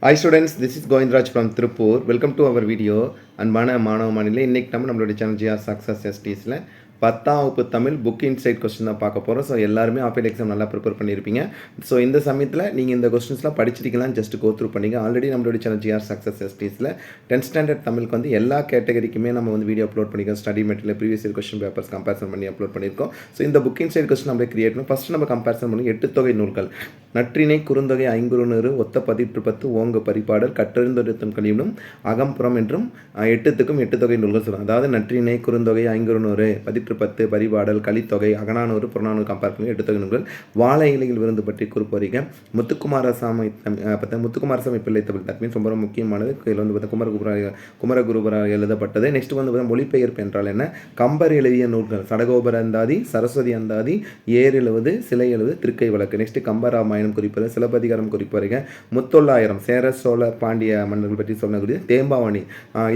Hi students, this is Govindraj from Tirupur. Welcome to our video. அன்பான மாணவ மாணவிகளே, இன்னைக்கு நம்மளுடைய சேனல் ஜிஆர் சக்ஸஸ் எஸ்டிஸில் 10ஆம் வகுப்பு தமிழ் புக் இன்சைட் கொஸ்டின் தான் பார்க்க போகிறோம். ஸோ எல்லாருமே ஆஃப் எக்ஸாம் நல்லா ப்ரிப்பேர் பண்ணியிருப்பீங்க. ஸோ இந்த சமயத்தில் நீங்கள் இந்த கொஸ்டின்ஸ்லாம் படிச்சிருக்கலாம், ஜஸ்ட் கோ த்ரூ பண்ணிங்க. ஆல்ரெடி நம்மளுடைய சேனல் ஜிஆர் சக்ஸஸ் எஸ்டிஸில் 10th ஸ்டாண்டர்ட் தமிழுக்கு வந்து எல்லா கேட்டகரிக்குமே நம்ம வந்து வீடியோ அப்லோட் பண்ணியிருக்கோம். Study material, previous year question papers comparison பண்ணி அப்லோட் பண்ணியிருக்கோம். ஸோ இந்த புக் இன்சைட் கொஸ்டின் நம்ம கிரியேட் பண்ணி ஃபஸ்ட்டு நம்ம கம்பேரிசன் பண்ணி 8 தொகை நூல்கள், நற்றிணை, குறுந்தொகை, ஐங்குறுநூறு, ஒத்த பதிற்று 10, ஓங்க பரிபாடல், கற்றறிந்தொருத்தம் கழியும், அகம்புறம் என்றும் 8த்துக்கும் 8 தொகை நூல்கள் சொல்லுவாங்க. அதாவது நற்றிணை, குறுந்தொகை, ஐங்குறுநூறு, பதிற்று 10, பரிபாடல், கலித்தொகை, அகநானூறு, புறநானூறு கம்பேர் பண்ணி 8 தொகை நூல்கள். வாழை இலையில் விருந்து பற்றி குறிப்பறிக, முத்துக்குமாரசாமி பிள்ளை தமிழ், தட் மீன்ஸ் ரொம்ப முக்கியமானது. இதில் வந்து குமரகுருபரால் எழுதப்பட்டது. நெக்ஸ்ட் வந்து மொழிபெயர்ப்பு என்றால் என்ன, கம்பர் எழுதிய நூல்கள், சடகோபர அந்தாதி, சரஸ்வதி அந்தாதி, ஏர் எழுவது, சிலை எழுவது, திருக்கை வழக்கு. நெக்ஸ்ட் கம்பராமாயணம் குறிப்பது, சிலப்பதிகாரம் குறிப்பறிக, முத்தொள்ளாயிரம், சேர சோழ பாண்டிய மன்னர்கள் பற்றி சொல்லக்கூடிய தேம்பாவணி.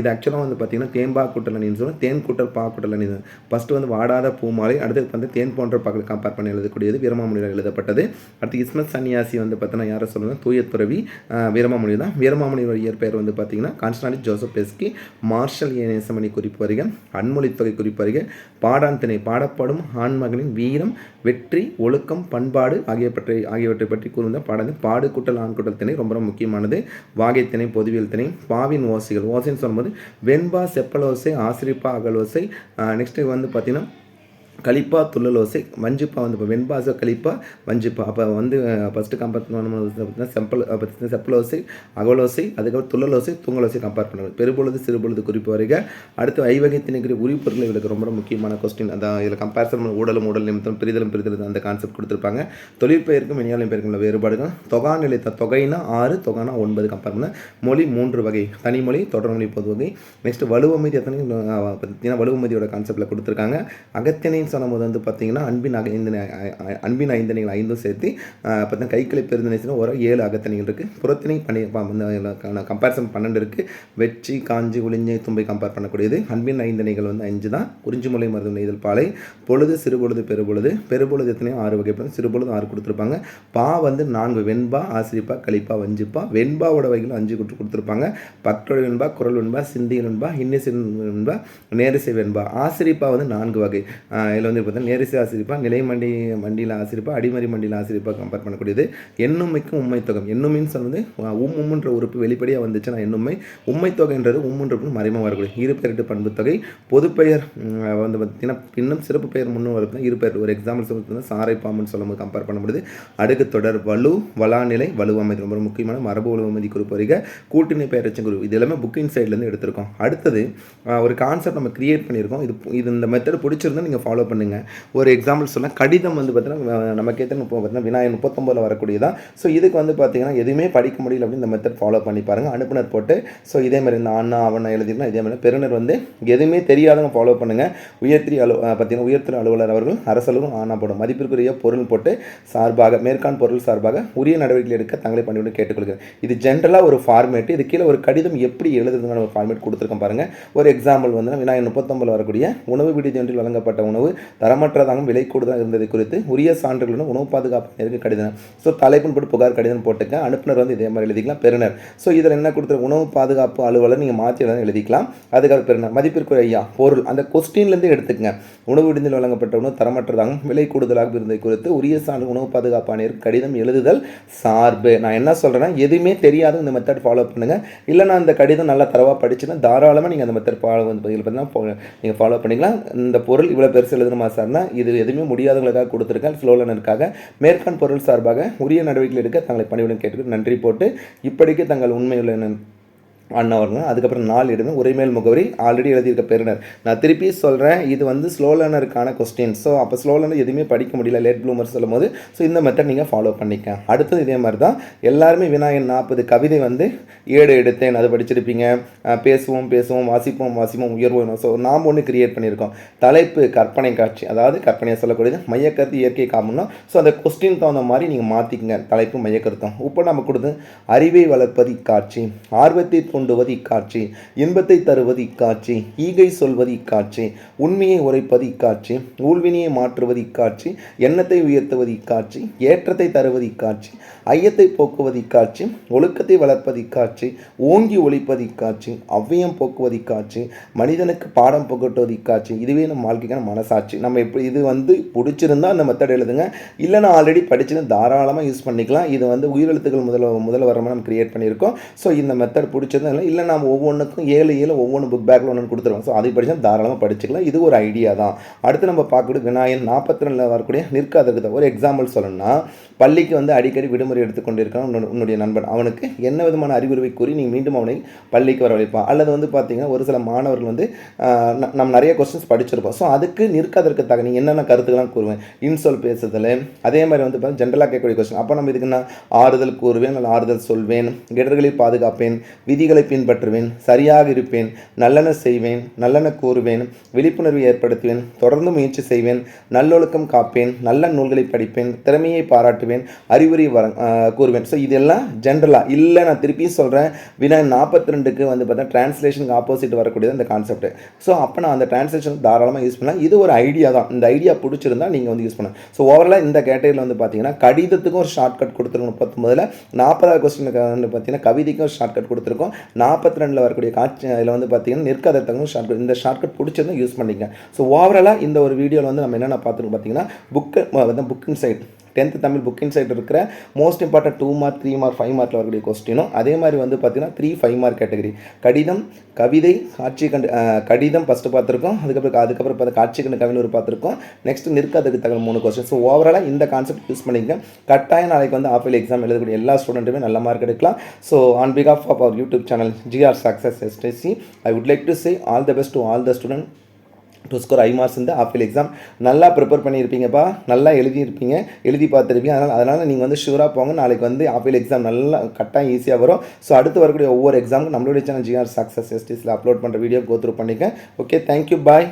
இது ஆக்சுவலாக வந்து பார்த்தீங்கன்னா தேம்பா கூட்டலணின்னு சொல்லுவோம், தேன் கூட்டல் பா கூட்டலணி. ஃபஸ்ட்டு வந்து வாடாத பூமாலை, அடுத்து வந்து தேன் போன்ற பாக்கள் கம்பேர் பண்ணி எழுதக்கூடியது வீரமாமுனியில் எழுதப்பட்டது. அடுத்து இஸ்மத் சன்னியாசி வந்து பார்த்தீங்கன்னா யாரை சொல்லுவாங்க, தூய துறவி வீரமாமுனி தான். வீரமாமுனியோட இயற்பெயர் வந்து பார்த்தீங்கன்னா Constantine Joseph Beschi. Marshal Nesamani குறிப்பறிக, அன்மொழித்தொகை குறிப்பறிக, பாடான் திணை, பாடப்படும் ஆண்மகனின் வீரம், வெற்றி, ஒழுக்கம், பண்பாடு ஆகியவற்றை பற்றி கூறுந்த பாடல். பாடு கூட்டல் ஆண் கூட்டல் திணை ரொம்ப முக்கியமானது. வாகை திணை, பொதுவியல் திணை. பாவின் ஓசைகள், ஓசைன்னு சொல்லும்போது வெண்பா, செப்பலோசை, ஆசிரிப்பா, அகலோசை. நெக்ஸ்ட்டு வந்து பார்த்தீங்கன்னா கலிப்பா, துள்ளலோசை, வஞ்சிப்பா. வந்து இப்போ வெண்பாச, கலிப்பா, வஞ்சிப்பா. அப்போ வந்து ஃபஸ்ட்டு கம்பேர் பண்ண செப்பலோசை, அகலோசை, அதுக்கப்புறம் துள்ளலோசை, தூங்கலோசை கம்பேர் பண்ணுறது. பெருபொழுது, சிறுபொழுது குறிப்பு வரைக. அடுத்து ஐவகை திணைக்கிற உரிப்பொருள் இவருக்கு ரொம்ப முக்கியமான கொஸ்டின். அதான் இதில் கம்பேரிசன் ஊடலும் உடல் நிமித்தம், பிரிதலும் அந்த கான்செப்ட் கொடுத்துருப்பாங்க. தொழிற்பெயருக்கும் வினையாளம் பெயருக்கும் உள்ள வேறுபாடுகள். தொகா நிலைத்த தொகைனா 6, தொகைனா 9 கம்பேர் பண்ண. மொழி 3 வகை, தனிமொழி, தொடர்மொழி, பொது வகை. நெக்ஸ்ட் வலுவமைதி, பார்த்தீங்கன்னா வலுவமைதியோட கான்செப்டில் கொடுத்துருக்காங்க. அகத்தினை சொல்லும்போது வந்து பார்த்தீங்கன்னா அன்பின் ஐந்தனைகள் 5 சேர்த்து பார்த்தீங்கன்னா கைக்கிளை பெருந்தினை ஒரு 7 அகத்தனைகள் இருக்குது. புறத்தினை கம்பேரிசன் 12 இருக்குது. வெற்றி, காஞ்சி, ஒளிஞ்சை, தும்பை கம்பேர் பண்ணக்கூடியது. அன்பின் ஐந்தனைகள் வந்து 5 தான். குறிஞ்சிமுலை, மருதம், நெய்தல், பாலை. பொழுது, சிறுபொழுது, பெருபொழுது. பெருபொழுது எத்தனையோ 6 வகைப்படும், சிறுபொழுது 6 கொடுத்துருப்பாங்க. பா வந்து 4, வெண்பா, ஆசிரிப்பா, கலிப்பா, வஞ்சிப்பா. வெண்பாவோட வகைகள் 5 கொடுத்துருப்பாங்க. பற்றொழி வெண்பா, குரல் வெண்பா, சிந்தி வெண்பா, இன்னிசை வெண்பா, நேரிசை வெண்பா. ஆசிரிப்பா வந்து 4 வகை. இதில் வந்து பார்த்தீங்கன்னா நேரிசை ஆசிரிப்பா, நிலை மண்டியில் ஆசிரிப்பா, அடிமறி மண்டியில் ஆசிரிப்பா கம்பேர் பண்ணக்கூடியது. எண்ணுமைக்கும் உண்மை தொகை. எண்ணுமின்னு சொல்வது உம்முன்ற உறுப்பு வெளிப்படையாக வந்துச்சுன்னா எண்ணுமை. உண்மை தொகைன்றது உம்முன்ற மறைமுக வரக்கூடிய இருபெயர்ட்டு பண்பு தொகை. பொதுப்பெயர் வந்து பார்த்தீங்கன்னா இன்னும் சிறப்பு பெயர் முன்னும் வரது இருபெயர். ஒரு எக்ஸாம்பிள் சொல்லி சாரை பாம்புன்னு சொல்லும்போது கம்பேர் பண்ண முடியுது. அடுக்கு தொடர், வலு, வளாநிலை, வலுவமைதி ரொம்ப முக்கியமான மரபு வலுவமைதி குறிப்பு வரைக. கூட்டினை பெயரச்சம் குறிப்பு. இது எல்லாமே புக்கிங் சைட்லேருந்து எடுத்திருக்கோம். அடுத்தது ஒரு கான்செப்ட் நம்ம கிரியேட் பண்ணியிருக்கோம். இது இந்த மெத்தட் பிடிச்சிருந்தா நீங்கள் ஃபாலோ பண்ணுங்கள். ஒரு எக்ஸாம்பிள் சொல்ல, கடிதம் வந்து பார்த்தீங்கன்னா நமக்கு பார்த்தீங்கன்னா விநாயகர் 39 வரக்கூடியதான். ஸோ இதுக்கு வந்து பார்த்தீங்கன்னா எதுவுமே படிக்க முடியல அப்படின்னு இந்த மெத்தட் ஃபாலோ பண்ணி பாருங்கள். அனுப்புனர் போட்டு ஸோ இதே மாதிரி இந்த அண்ணா அவனை எழுதினா இதே மாதிரி. பெறுநர் வந்து எதுவுமே தெரியாதவங்க ஃபாலோ பண்ணுங்கள். உயர்திரு அலுவலர் அவர்கள் அரசலும் ஆனா போடும். மதிப்பிற்குரிய பொருள் போட்டு சார்பாக, மேற்கான் பொருள் சார்பாக உரிய நடவடிக்கை எடுக்க தங்களை பண்ணிவிட்டு கேட்டுக்கொள்கிறேன். இது ஜென்ரலாக ஒரு ஃபார்மேட். இது கீழே ஒரு கடிதம் எப்படி எழுதுறதுன்னு ஒரு ஃபார்மேட் கொடுத்துருக்கோம் பாருங்கள். ஒரு எக்ஸாம்பிள் வந்து விநாயகர் 39 வரக்கூடிய உணவு விடுதி ஒன்றில் வழங்கப்பட்ட உணவு தரமற்றதாகவும் விலை கூடுதலாக இருந்ததை குறித்து உரிய சான்றுகளுடன் உணவு பாதுகாப்பு கடிதம். ஸோ தலைப்புன்னு போட்டு புகார் கடிதம் போட்டுக்க. அனுப்புனர் வந்து இதே மாதிரி எழுதிக்கலாம். பெறுநர் ஸோ இதில் என்ன கொடுத்துரு, உணவு பாதுகாப்பு அலுவலர் நீங்கள் மாற்றி எழுதிக்கலாம். அதுக்காக பெறுநர். மதிப்பிற்கு ஐயா பொருள் அந்த கொஸ்டின்லேருந்து எடுத்துக்கங்க. உணவு விடுதியில் வழங்கப்பட்ட உணவு தரமற்றதாகவும் விலை கூடுதலாக இருந்ததை குறித்து உரிய சான்று உணவு பாதுகாப்பு ஆணையர் கடிதம் எழுதுதல் சார்பு. நான் என்ன சொல்கிறேன்னா எதுவுமே தெரியாத இந்த மெத்தட் ஃபாலோ பண்ணுங்கள். இல்லைனா அந்த கடிதம் நல்லா தரவாக படிச்சுன்னா தாராளமாக நீங்கள் அந்த மெத்தட் ஃபாலோ நீங்கள் ஃபாலோ பண்ணிக்கலாம். இந்த பொருள் இவ்வளோ பெருசு எழுதணுமா சார்னா இது எதுவுமே முடியாதவங்களுக்காக கொடுத்துருக்கேன். ஸ்லோலனருக்காக மேற்கான் பொருள் சார்பாக உரிய நடவடிக்கை எடுக்க தங்களை பணியுடன் கேட்டுக்கிட்டு நன்றி போட்டு இப்படிக்கு தங்கள் உண்மையுள்ள அண்ணவருங்க. அதுக்கப்புறம் 4 எடுங்க. உரைமேல் முகவரி ஆல்ரெடி எழுதியிருக்க பெறுநர். நான் திருப்பி சொல்கிறேன், இது வந்து ஸ்லோ லேர்னருக்கான கொஸ்டின். ஸோ அப்போ ஸ்லோ லேர்னர் எதுவுமே படிக்க முடியல லேட் ப்ளூமர் சொல்லும் போது ஸோ இந்த மெத்தட் நீங்கள் ஃபாலோ பண்ணிக்க. அடுத்தது இதே மாதிரி தான் எல்லாருமே விநாயகன் 40 கவிதை வந்து 7 எடுத்தேன், அது படிச்சிருப்பீங்க. பேசுவோம் வாசிப்போம் உயர்வோம். ஸோ நாம் ஒன்று கிரியேட் பண்ணியிருக்கோம். தலைப்பு கற்பனை காட்சி, அதாவது கற்பனையை சொல்லக்கூடியது. மையக்கருத்து இயற்கை காமன்னா ஸோ அந்த கொஸ்டின் தகுந்த மாதிரி நீங்கள் மாற்றிக்கங்க தலைப்பு மையக்கருத்தம். இப்போ நம்ம கொடுத்து அறிவை வளர்ப்பது காட்சி, ஆர்வத்தை கொண்டுவது இக்காட்சி, இன்பத்தை தருவது இக்காட்சி, ஈகை சொல்வது இக்காட்சி, உண்மையை உரைப்பது இக்காட்சி, ஊழ்வினையை மாற்றுவது இக்காட்சி, எண்ணத்தை உயர்த்துவது இக்காட்சி, ஏற்றத்தை தருவது இக்காட்சி, ஐயத்தை போக்குவது இக்காட்சி, ஒழுக்கத்தை வளர்ப்பது இக்காட்சி, ஓங்கி ஒழிப்பது இக்காட்சி, அவ்வியம் போக்குவது இக்காட்சி, மனிதனுக்கு பாடம் புகட்டுவது இக்காட்சி. இதுவே நம்ம வாழ்க்கைக்கான மனசாட்சி. நம்ம எப்படி இது பிடிச்சிருந்தா அந்த மெத்தட் எழுதுங்க. இல்லைன்னா ஆல்ரெடி படிச்சுன்னு தாராளமாக யூஸ் பண்ணிக்கலாம். இது உயிரெழுத்துக்கள் முதல்ல வர நம்ம கிரியேட் பண்ணியிருக்கோம். ஸோ இந்த மெத்தட் பிடிச்சதும் இல்லை நம்ம ஒவ்வொன்றுக்கும் 7 ஒவ்வொன்று புக் பேக்கில் ஒன்று கொடுத்துருவோம். ஸோ அதை படித்தா தாராளமாக படிச்சுக்கலாம். இது ஒரு ஐடியா தான். அடுத்து நம்ம பார்க்கக்கூடிய விநாயகன் 42 வரக்கூடிய நிற்காதற்கு ஒரு எக்ஸாம்பிள் சொல்லணும்னா, பள்ளிக்கு அடிக்கடி விடுமுறை எடுத்துக்கொண்டிருக்கான் உன்னுடைய நண்பன். அவனுக்கு என்ன விதமான அறிவுரை கூறி நீ மீண்டும் அவனை பள்ளிக்கு வரவழைப்பான். அல்லது பார்த்தீங்கன்னா ஒரு சில மாணவர்கள் நம்ம நிறைய கொஸ்டின்ஸ் படிச்சிருப்போம். ஸோ அதுக்கு நிற்காதற்கு நீ என்னென்ன கருத்துக்கெல்லாம் கூறுவேன், இன்சொல் பேசுதல், அதே மாதிரி பார்த்தீங்கன்னா ஜென்ரலாக கேட்கக்கூடிய கொஸ்டின். அப்போ நம்ம இதுக்கு நான் ஆறுதல் கூறுவேன், அல்ல ஆறுதல் சொல்வேன், இடர்களை பாதுகாப்பேன், விதிகளை பின்பற்றுவேன், சரியாக இருப்பேன், நல்லெண்ண செய்வேன், நல்லெண்ண கூறுவேன், விழிப்புணர்வு ஏற்படுத்துவேன், தொடர்ந்து முயற்சி செய்வேன், நல்லொழுக்கம் காப்பேன், நல்ல நூல்களை படிப்பேன், திறமையை பாராட்டுவேன், அறிவுரை கூறுவேன். ஸோ இதெல்லாம் ஜென்ரலாக இல்லை. நான் திருப்பியும் சொல்கிறேன், வினாய் 42க்கு பார்த்தா டிரான்ஸ்லேஷனுக்கு ஆப்போசிட் வரக்கூடியது அந்த கான்செப்ட். ஸோ அப்போ நான் அந்த டிரான்ஸ்லேஷன் தாராளமாக யூஸ் பண்ணலாம். இது ஒரு ஐடியா தான். இந்த ஐடியா பிடிச்சிருந்தா நீங்கள் யூஸ் பண்ணலாம். ஸோ ஓவராலாக இந்த கேட்டகரியில் பார்த்தீங்கன்னா கடிதத்துக்கும் ஒரு ஷார்ட்கட் கொடுத்துருக்கோம் 39ல். 40வது கொஸ்டினுக்கு பார்த்தீங்கன்னா கவிதைக்கும் ஒரு ஷார்ட்கட் கொடுத்துருக்கோம். 42ல் வரக்கூடிய காட்சி இதில் பார்த்தீங்கன்னா நிற்காதத்துக்கும் ஷார்ட்கட். இந்த ஷார்ட்கட் பிடிச்சிருந்தா யூஸ் பண்ணிங்க. ஸோ ஓவராலாக இந்த ஒரு வீடியோவில் நம்ம என்னென்ன பார்த்துருக்கோம் பார்த்தீங்கன்னா, book inside 10th Tamil book inside இருக்கிற மோஸ்ட் இம்பார்ட்டன்ட் 2 மார்க் 3 மார்க் 5 மார்க்கில் வரக்கூடிய கொஸ்டினும், அதே மாதிரி பார்த்தீங்கன்னா 3 5 மார்க் கேட்டகரி கடிதம், கவிதை, காட்சி கண்டு கடிதம் ஃபஸ்ட்டு பார்த்துருக்கோம். அதுக்கப்புறம் பார்த்து காட்சி கண்டு கவிதை ஒரு பார்த்துருக்கோம். நெக்ஸ்ட் நிற்காததுக்கு தகவல் 3 கொஸ்டின். ஸோ ஓவராலாக இந்த கான்செப்ட் யூஸ் பண்ணிங்க. கட்டாயம் நாளைக்கு ஆஃபைல் எக்ஸாம் எழுதக்கூடிய எல்லா ஸ்டூடெண்ட்டுமே நல்ல மார்க் எடுக்கலாம். ஸோ ஆன் பிகாஃப் of our YouTube channel GR Success STC, I would like to say all the best to all the students to score high marks in the half yearly exam. நல்லா ப்ரிப்பேர் பண்ணியிருப்பீங்கப்பா, நல்லா எழுதி பார்த்துருப்பீங்க. அதனால் நீங்கள் ஷூராக போங்க. நாளைக்கு ஆஃபைல் எக்ஸாம் நல்லா கட்டாயம் ஈஸியாக வரும். ஸோ அடுத்து வரக்கூடிய ஒவ்வொரு எக்ஸாமுக்கும் நம்மளுடைய சேனல் GR Success STCயில் அப்லோட் பண்ணுற வீடியோ கோத்ரூ பண்ணிக்க. ஓகே, தேங்க்யூ, பாய்.